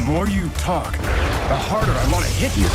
more you talk, the harder I want to hit you.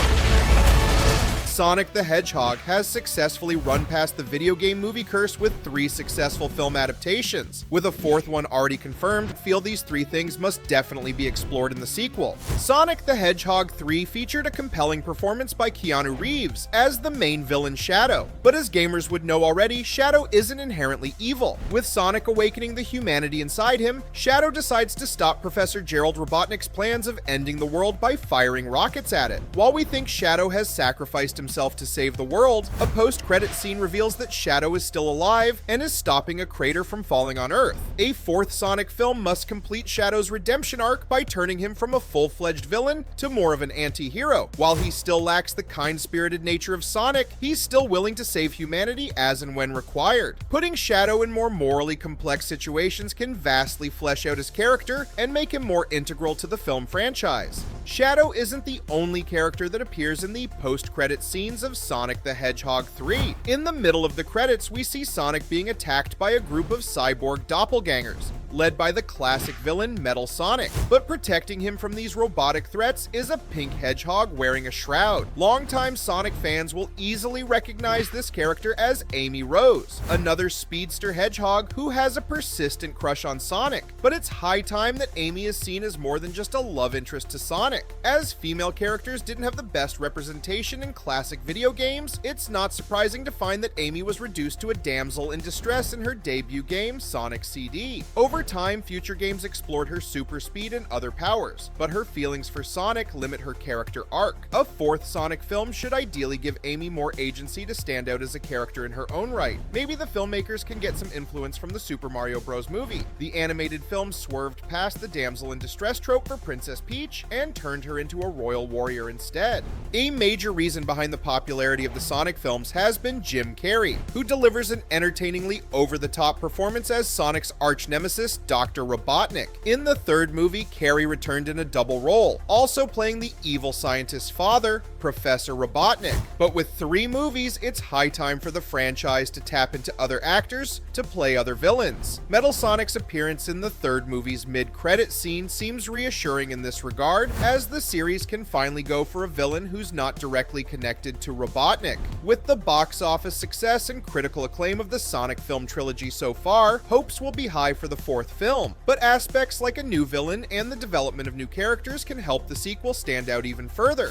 Sonic the Hedgehog has successfully run past the video game movie curse with 3 successful film adaptations. With a 4th one already confirmed, feel these 3 things must definitely be explored in the sequel. Sonic the Hedgehog 3 featured a compelling performance by Keanu Reeves as the main villain Shadow. But as gamers would know already, Shadow isn't inherently evil. With Sonic awakening the humanity inside him, Shadow decides to stop Professor Gerald Robotnik's plans of ending the world by firing rockets at it. While we think Shadow has sacrificed himself to save the world, a post-credit scene reveals that Shadow is still alive and is stopping a crater from falling on Earth. A 4th Sonic film must complete Shadow's redemption arc by turning him from a full-fledged villain to more of an anti-hero. While he still lacks the kind-spirited nature of Sonic, he's still willing to save humanity as and when required. Putting Shadow in more morally complex situations can vastly flesh out his character and make him more integral to the film franchise. Shadow isn't the only character that appears in the post-credit scenes of Sonic the Hedgehog 3. In the middle of the credits, we see Sonic being attacked by a group of cyborg doppelgangers, led by the classic villain Metal Sonic. But protecting him from these robotic threats is a pink hedgehog wearing a shroud. Longtime Sonic fans will easily recognize this character as Amy Rose, another speedster hedgehog who has a persistent crush on Sonic. But it's high time that Amy is seen as more than just a love interest to Sonic. As female characters didn't have the best representation in classic video games, it's not surprising to find that Amy was reduced to a damsel in distress in her debut game, Sonic CD. Over time, future games explored her super speed and other powers, but her feelings for Sonic limit her character arc. A 4th Sonic film should ideally give Amy more agency to stand out as a character in her own right. Maybe the filmmakers can get some influence from the Super Mario Bros. Movie. The animated film swerved past the damsel in distress trope for Princess Peach and turned her into a royal warrior instead. A major reason behind the popularity of the Sonic films has been Jim Carrey, who delivers an entertainingly over-the-top performance as Sonic's arch-nemesis, Dr. Robotnik. In the 3rd movie, Carrey returned in a double role, also playing the evil scientist's father, Professor Robotnik. But with 3 movies, it's high time for the franchise to tap into other actors to play other villains. Metal Sonic's appearance in the 3rd movie's mid-credit scene seems reassuring in this regard, as the series can finally go for a villain who's not directly connected to Robotnik. With the box office success and critical acclaim of the Sonic film trilogy so far, hopes will be high for the 4th film, but aspects like a new villain and the development of new characters can help the sequel stand out even further.